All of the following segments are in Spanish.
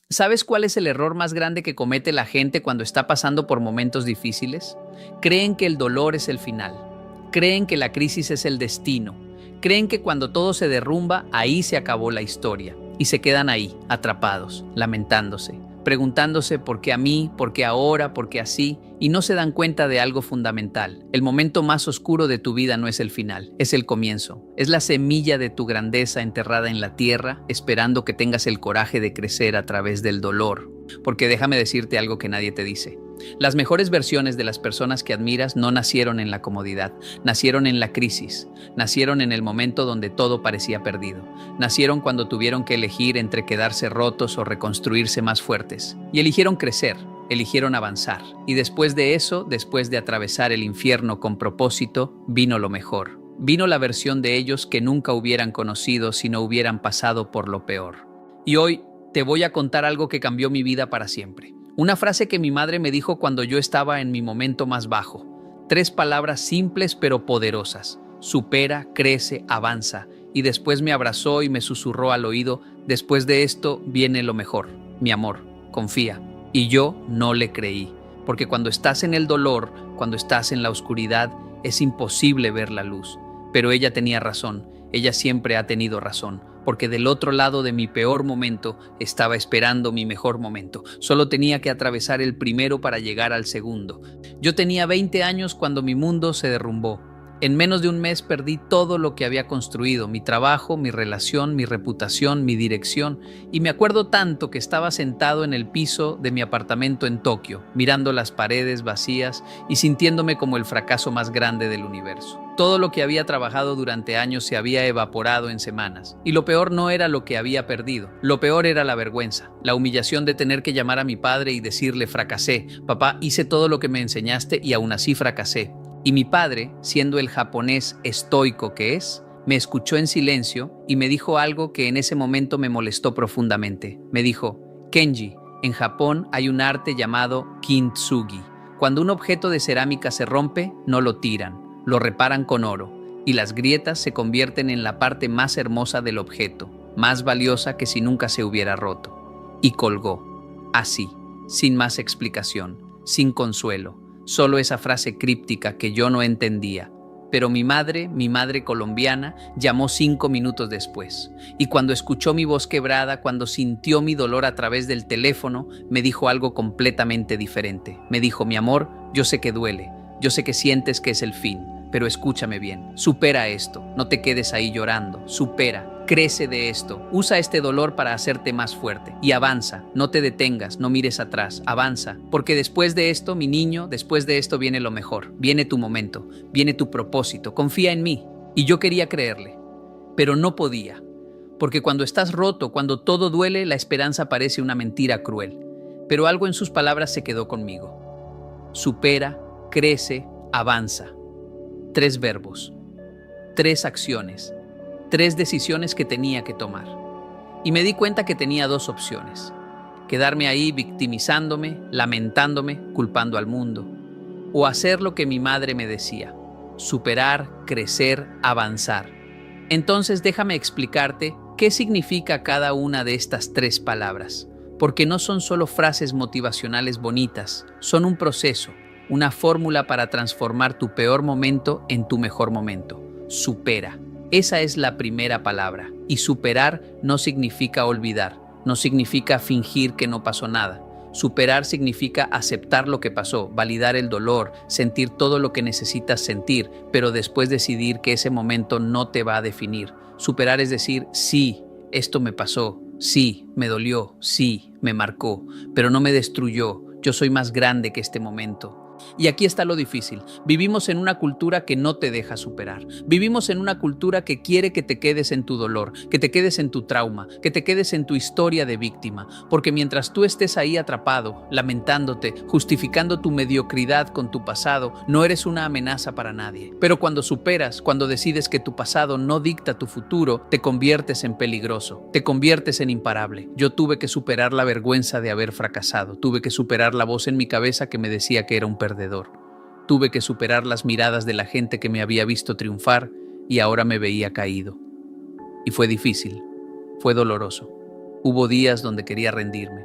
¿Sabes cuál es el error más grande que comete la gente cuando está pasando por momentos difíciles? Creen que el dolor es el final. Creen que la crisis es el destino. Creen que cuando todo se derrumba, ahí se acabó la historia. Y se quedan ahí, atrapados, lamentándose, preguntándose por qué a mí, por qué ahora, por qué así, y no se dan cuenta de algo fundamental. El momento más oscuro de tu vida no es el final, es el comienzo. Es la semilla de tu grandeza enterrada en la tierra, esperando que tengas el coraje de crecer a través del dolor. Porque déjame decirte algo que nadie te dice. Las mejores versiones de las personas que admiras no nacieron en la comodidad, nacieron en la crisis, nacieron en el momento donde todo parecía perdido, nacieron cuando tuvieron que elegir entre quedarse rotos o reconstruirse más fuertes, y eligieron crecer, eligieron avanzar, y después de eso, después de atravesar el infierno con propósito, vino lo mejor, vino la versión de ellos que nunca hubieran conocido si no hubieran pasado por lo peor. Y hoy te voy a contar algo que cambió mi vida para siempre. Una frase que mi madre me dijo cuando yo estaba en mi momento más bajo. 3 palabras simples pero poderosas. Supera, crece, avanza. Y después me abrazó y me susurró al oído, después de esto viene lo mejor, mi amor, confía. Y yo no le creí, porque cuando estás en el dolor, cuando estás en la oscuridad, es imposible ver la luz. Pero ella tenía razón, ella siempre ha tenido razón. Porque del otro lado de mi peor momento estaba esperando mi mejor momento. Solo tenía que atravesar el primero para llegar al segundo. Yo tenía 20 años cuando mi mundo se derrumbó. En menos de un mes perdí todo lo que había construido, mi trabajo, mi relación, mi reputación, mi dirección, y me acuerdo tanto que estaba sentado en el piso de mi apartamento en Tokio, mirando las paredes vacías y sintiéndome como el fracaso más grande del universo. Todo lo que había trabajado durante años se había evaporado en semanas, y lo peor no era lo que había perdido, lo peor era la vergüenza, la humillación de tener que llamar a mi padre y decirle fracasé, papá, hice todo lo que me enseñaste y aún así fracasé. Y mi padre, siendo el japonés estoico que es, me escuchó en silencio y me dijo algo que en ese momento me molestó profundamente. Me dijo, Kenji, en Japón hay un arte llamado kintsugi. Cuando un objeto de cerámica se rompe, no lo tiran, lo reparan con oro, y las grietas se convierten en la parte más hermosa del objeto, más valiosa que si nunca se hubiera roto. Y colgó, así, sin más explicación, sin consuelo. Solo esa frase críptica que yo no entendía. Pero mi madre colombiana, llamó 5 minutos después. Y cuando escuchó mi voz quebrada, cuando sintió mi dolor a través del teléfono, me dijo algo completamente diferente. Me dijo, mi amor, yo sé que duele, yo sé que sientes que es el fin, pero escúchame bien, supera esto, no te quedes ahí llorando, supera. Crece de esto, usa este dolor para hacerte más fuerte y avanza, no te detengas, no mires atrás, avanza, porque después de esto, mi niño, después de esto viene lo mejor, viene tu momento, viene tu propósito, confía en mí. Y yo quería creerle, pero no podía, porque cuando estás roto, cuando todo duele, la esperanza parece una mentira cruel. Pero algo en sus palabras se quedó conmigo. Supera, crece, avanza. 3 verbos, 3 acciones. 3 decisiones que tenía que tomar. Y me di cuenta que tenía 2 opciones. Quedarme ahí victimizándome, lamentándome, culpando al mundo. O hacer lo que mi madre me decía. Superar, crecer, avanzar. Entonces déjame explicarte qué significa cada una de estas 3 palabras. Porque no son solo frases motivacionales bonitas, son un proceso, una fórmula para transformar tu peor momento en tu mejor momento. Supera. Esa es la primera palabra, y superar no significa olvidar, no significa fingir que no pasó nada. Superar significa aceptar lo que pasó, validar el dolor, sentir todo lo que necesitas sentir, pero después decidir que ese momento no te va a definir. Superar es decir, sí, esto me pasó, sí, me dolió, sí, me marcó, pero no me destruyó, yo soy más grande que este momento. Y aquí está lo difícil. Vivimos en una cultura que no te deja superar. Vivimos en una cultura que quiere que te quedes en tu dolor, que te quedes en tu trauma, que te quedes en tu historia de víctima. Porque mientras tú estés ahí atrapado, lamentándote, justificando tu mediocridad con tu pasado, no eres una amenaza para nadie. Pero cuando superas, cuando decides que tu pasado no dicta tu futuro, te conviertes en peligroso, te conviertes en imparable. Yo tuve que superar la vergüenza de haber fracasado. Tuve que superar la voz en mi cabeza que me decía que era un perdedor. Tuve que superar las miradas de la gente que me había visto triunfar y ahora me veía caído. Y fue difícil, fue doloroso. Hubo días donde quería rendirme.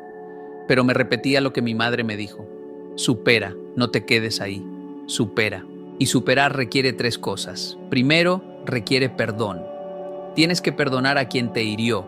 pero me repetía lo que mi madre me dijo. Supera, no te quedes ahí. Supera. Y superar requiere 3 cosas. Primero, requiere perdón. Tienes que perdonar a quien te hirió.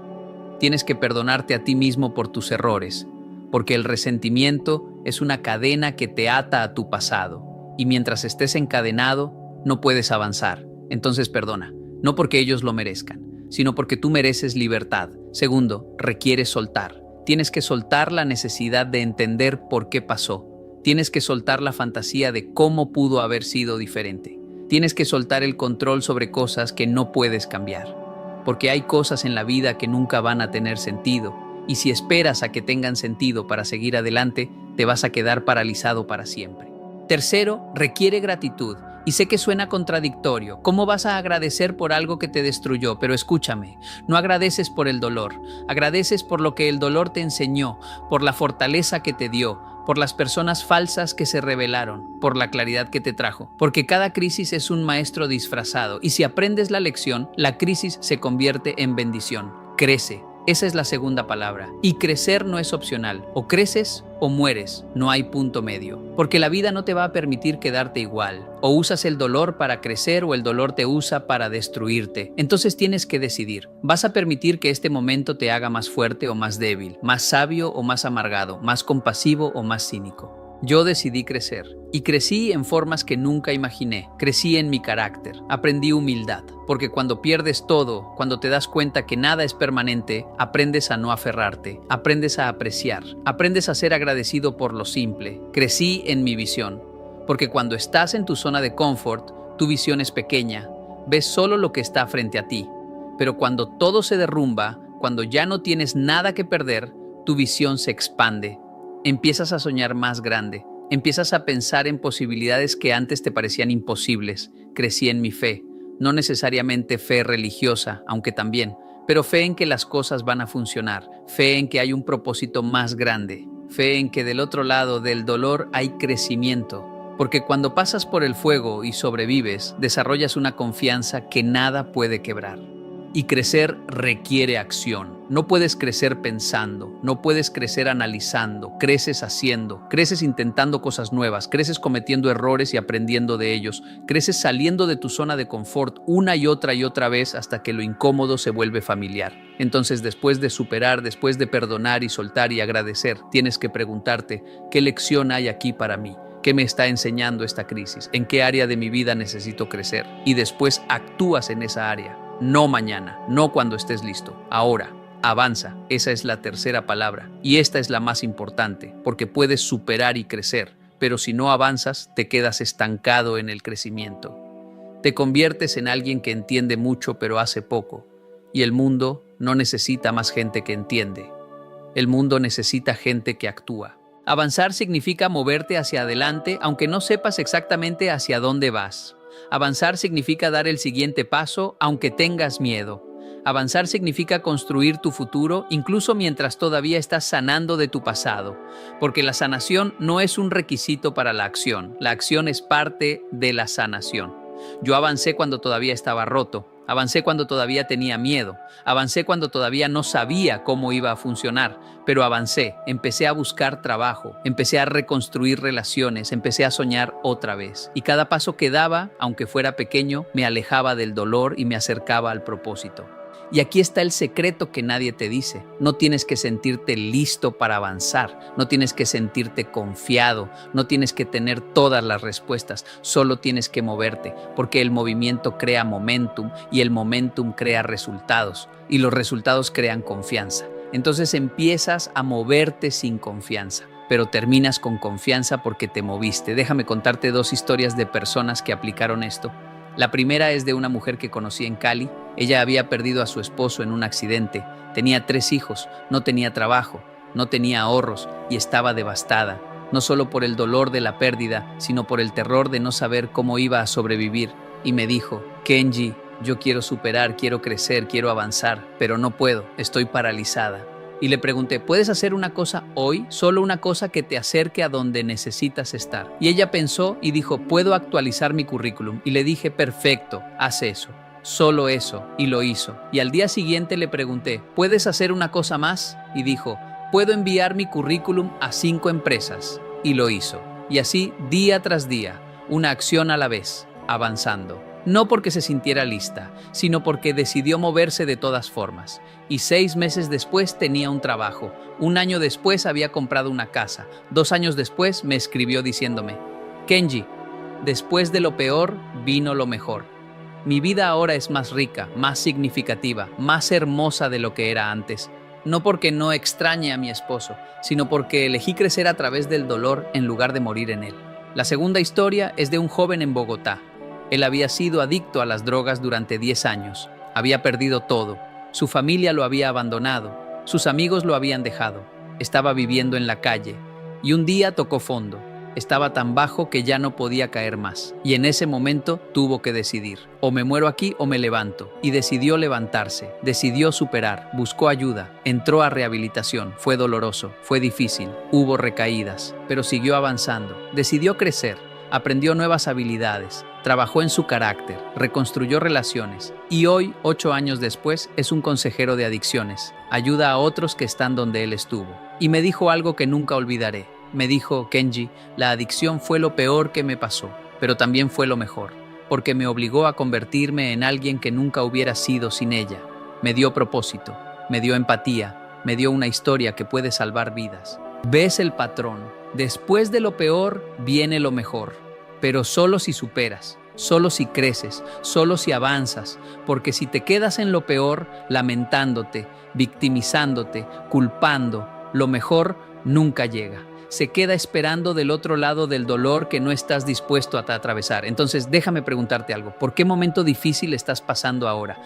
Tienes que perdonarte a ti mismo por tus errores, porque el resentimiento es una cadena que te ata a tu pasado. Y mientras estés encadenado, no puedes avanzar. Entonces perdona, no porque ellos lo merezcan, sino porque tú mereces libertad. Segundo, requiere soltar. Tienes que soltar la necesidad de entender por qué pasó. Tienes que soltar la fantasía de cómo pudo haber sido diferente. Tienes que soltar el control sobre cosas que no puedes cambiar. Porque hay cosas en la vida que nunca van a tener sentido. Y si esperas a que tengan sentido para seguir adelante, te vas a quedar paralizado para siempre. Tercero, requiere gratitud. Y sé que suena contradictorio. ¿Cómo vas a agradecer por algo que te destruyó? Pero escúchame, no agradeces por el dolor. Agradeces por lo que el dolor te enseñó, por la fortaleza que te dio, por las personas falsas que se revelaron, por la claridad que te trajo. Porque cada crisis es un maestro disfrazado. Y si aprendes la lección, la crisis se convierte en bendición. Crece. Esa es la segunda palabra. Y crecer no es opcional. O creces o mueres. No hay punto medio. Porque la vida no te va a permitir quedarte igual. O usas el dolor para crecer o el dolor te usa para destruirte. Entonces tienes que decidir. ¿Vas a permitir que este momento te haga más fuerte o más débil? ¿Más sabio o más amargado? ¿Más compasivo o más cínico? Yo decidí crecer. Y crecí en formas que nunca imaginé. Crecí en mi carácter. Aprendí humildad. Porque cuando pierdes todo, cuando te das cuenta que nada es permanente, aprendes a no aferrarte. Aprendes a apreciar. Aprendes a ser agradecido por lo simple. Crecí en mi visión. Porque cuando estás en tu zona de confort, tu visión es pequeña. Ves solo lo que está frente a ti. Pero cuando todo se derrumba, cuando ya no tienes nada que perder, tu visión se expande. Empiezas a soñar más grande. Empiezas a pensar en posibilidades que antes te parecían imposibles. Crecí en mi fe. No necesariamente fe religiosa, aunque también, pero fe en que las cosas van a funcionar. Fe en que hay un propósito más grande. Fe en que del otro lado del dolor hay crecimiento. Porque cuando pasas por el fuego y sobrevives, desarrollas una confianza que nada puede quebrar. Y crecer requiere acción. No puedes crecer pensando, no puedes crecer analizando, creces haciendo, creces intentando cosas nuevas, creces cometiendo errores y aprendiendo de ellos, creces saliendo de tu zona de confort una y otra vez hasta que lo incómodo se vuelve familiar. Entonces, después de superar, después de perdonar y soltar y agradecer, tienes que preguntarte, ¿qué lección hay aquí para mí? ¿Qué me está enseñando esta crisis? ¿En qué área de mi vida necesito crecer? Y después actúas en esa área. No mañana, no cuando estés listo, ahora. Avanza, esa es la tercera palabra. Y esta es la más importante, porque puedes superar y crecer, pero si no avanzas, te quedas estancado en el crecimiento. Te conviertes en alguien que entiende mucho pero hace poco. Y el mundo no necesita más gente que entiende. El mundo necesita gente que actúa. Avanzar significa moverte hacia adelante, aunque no sepas exactamente hacia dónde vas. Avanzar significa dar el siguiente paso, aunque tengas miedo. Avanzar significa construir tu futuro, incluso mientras todavía estás sanando de tu pasado. Porque la sanación no es un requisito para la acción es parte de la sanación. Yo avancé cuando todavía estaba roto. Avancé cuando todavía tenía miedo. Avancé cuando todavía no sabía cómo iba a funcionar. Pero avancé, empecé a buscar trabajo, empecé a reconstruir relaciones, empecé a soñar otra vez. Y cada paso que daba, aunque fuera pequeño, me alejaba del dolor y me acercaba al propósito. Y aquí está el secreto que nadie te dice. No tienes que sentirte listo para avanzar, no tienes que sentirte confiado, no tienes que tener todas las respuestas, solo tienes que moverte, porque el movimiento crea momentum y el momentum crea resultados y los resultados crean confianza. Entonces empiezas a moverte sin confianza, pero terminas con confianza porque te moviste. Déjame contarte 2 historias de personas que aplicaron esto. La primera es de una mujer que conocí en Cali. Ella había perdido a su esposo en un accidente, tenía 3 hijos, no tenía trabajo, no tenía ahorros y estaba devastada, no solo por el dolor de la pérdida, sino por el terror de no saber cómo iba a sobrevivir. Y me dijo, Kenji, yo quiero superar, quiero crecer, quiero avanzar, pero no puedo, estoy paralizada. Y le pregunté, ¿puedes hacer una cosa hoy? Solo una cosa que te acerque a donde necesitas estar. Y ella pensó y dijo, puedo actualizar mi currículum. Y le dije, perfecto, haz eso. Solo eso. Y lo hizo. Y al día siguiente le pregunté, ¿puedes hacer una cosa más? Y dijo, puedo enviar mi currículum a 5 empresas. Y lo hizo. Y así, día tras día, una acción a la vez, avanzando. No porque se sintiera lista, sino porque decidió moverse de todas formas. Y 6 meses después tenía un trabajo. 1 año después había comprado una casa. 2 años después me escribió diciéndome: Kenji, después de lo peor vino lo mejor. Mi vida ahora es más rica, más significativa, más hermosa de lo que era antes. No porque no extrañe a mi esposo, sino porque elegí crecer a través del dolor en lugar de morir en él. La segunda historia es de un joven en Bogotá. Él había sido adicto a las drogas durante 10 años. Había perdido todo. Su familia lo había abandonado. Sus amigos lo habían dejado. Estaba viviendo en la calle. Y un día tocó fondo. Estaba tan bajo que ya no podía caer más. Y en ese momento tuvo que decidir. O me muero aquí o me levanto. Y decidió levantarse. Decidió superar. Buscó ayuda. Entró a rehabilitación. Fue doloroso. Fue difícil. Hubo recaídas. Pero siguió avanzando. Decidió crecer. Aprendió nuevas habilidades. Trabajó en su carácter. Reconstruyó relaciones. Y hoy, 8 años después, es un consejero de adicciones. Ayuda a otros que están donde él estuvo. Y me dijo algo que nunca olvidaré. Me dijo: Kenji, la adicción fue lo peor que me pasó, pero también fue lo mejor, porque me obligó a convertirme en alguien que nunca hubiera sido sin ella. Me dio propósito, me dio empatía, me dio una historia que puede salvar vidas. ¿Ves el patrón? Después de lo peor viene lo mejor, pero solo si superas, solo si creces, solo si avanzas, porque si te quedas en lo peor, lamentándote, victimizándote, culpando, lo mejor nunca llega. Se queda esperando del otro lado del dolor que no estás dispuesto a atravesar. Entonces, déjame preguntarte algo. ¿Por qué momento difícil estás pasando ahora?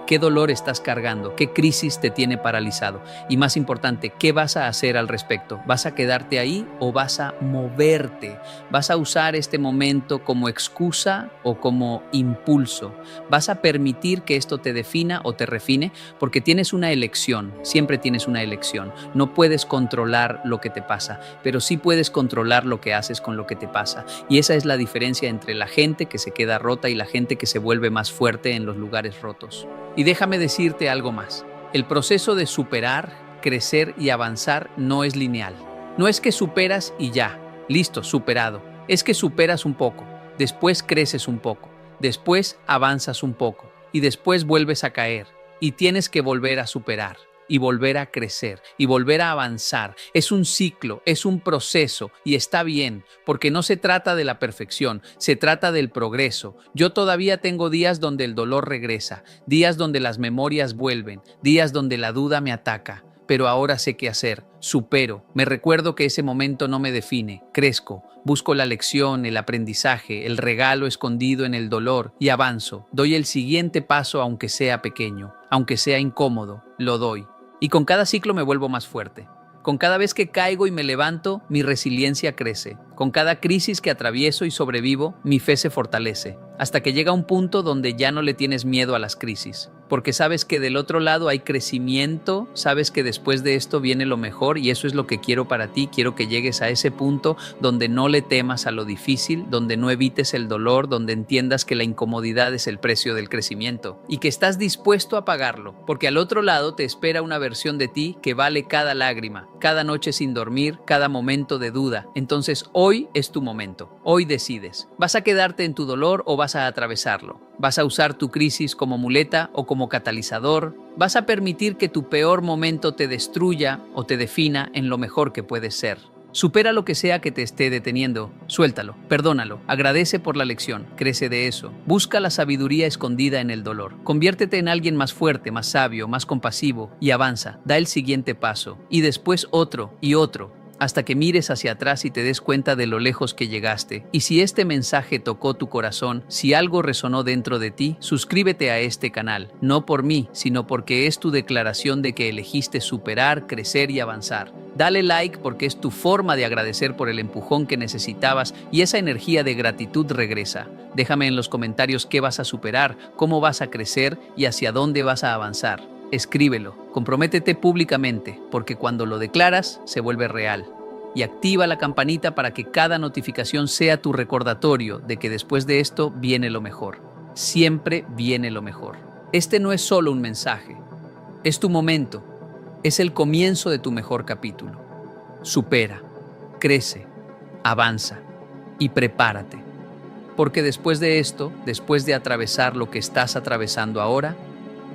¿Qué dolor estás cargando? ¿Qué crisis te tiene paralizado? Y más importante, ¿qué vas a hacer al respecto? ¿Vas a quedarte ahí o vas a moverte? ¿Vas a usar este momento como excusa o como impulso? ¿Vas a permitir que esto te defina o te refine? Porque tienes una elección, siempre tienes una elección. No puedes controlar lo que te pasa, pero sí puedes controlar lo que haces con lo que te pasa. Y esa es la diferencia entre la gente que se queda rota y la gente que se vuelve más fuerte en los lugares rotos. Y déjame decirte algo más. El proceso de superar, crecer y avanzar no es lineal. No es que superas y ya, listo, superado. Es que superas un poco, después creces un poco, después avanzas un poco y después vuelves a caer y tienes que volver a superar y volver a crecer y volver a avanzar. Es un ciclo, es un proceso y está bien, porque no se trata de la perfección, se trata del progreso. Yo todavía tengo días donde el dolor regresa, días donde las memorias vuelven, días donde la duda me ataca, pero ahora sé qué hacer, supero, me recuerdo que ese momento no me define, crezco, busco la lección, el aprendizaje, el regalo escondido en el dolor y avanzo, doy el siguiente paso aunque sea pequeño, aunque sea incómodo, lo doy. Y con cada ciclo me vuelvo más fuerte. Con cada vez que caigo y me levanto, mi resiliencia crece. Con cada crisis que atravieso y sobrevivo, mi fe se fortalece. Hasta que llega un punto donde ya no le tienes miedo a las crisis. Porque sabes que del otro lado hay crecimiento, sabes que después de esto viene lo mejor y eso es lo que quiero para ti. Quiero que llegues a ese punto donde no le temas a lo difícil, donde no evites el dolor, donde entiendas que la incomodidad es el precio del crecimiento y que estás dispuesto a pagarlo, porque al otro lado te espera una versión de ti que vale cada lágrima, cada noche sin dormir, cada momento de duda. Entonces hoy es tu momento, hoy decides. ¿Vas a quedarte en tu dolor o vas a atravesarlo? ¿Vas a usar tu crisis como muleta o como catalizador? ¿Vas a permitir que tu peor momento te destruya o te defina en lo mejor que puedes ser? Supera lo que sea que te esté deteniendo, suéltalo, perdónalo, agradece por la lección, crece de eso, busca la sabiduría escondida en el dolor, conviértete en alguien más fuerte, más sabio, más compasivo y avanza, da el siguiente paso y después otro y otro, hasta que mires hacia atrás y te des cuenta de lo lejos que llegaste. Y si este mensaje tocó tu corazón, si algo resonó dentro de ti, suscríbete a este canal, no por mí, sino porque es tu declaración de que elegiste superar, crecer y avanzar. Dale like porque es tu forma de agradecer por el empujón que necesitabas y esa energía de gratitud regresa. Déjame en los comentarios qué vas a superar, cómo vas a crecer y hacia dónde vas a avanzar. Escríbelo, comprométete públicamente, porque cuando lo declaras, se vuelve real. Y activa la campanita para que cada notificación sea tu recordatorio de que después de esto viene lo mejor. Siempre viene lo mejor. Este no es solo un mensaje, es tu momento. Es el comienzo de tu mejor capítulo. Supera, crece, avanza y prepárate. Porque después de esto, después de atravesar lo que estás atravesando ahora,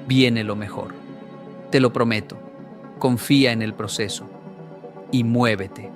viene lo mejor. Te lo prometo. Confía en el proceso y muévete.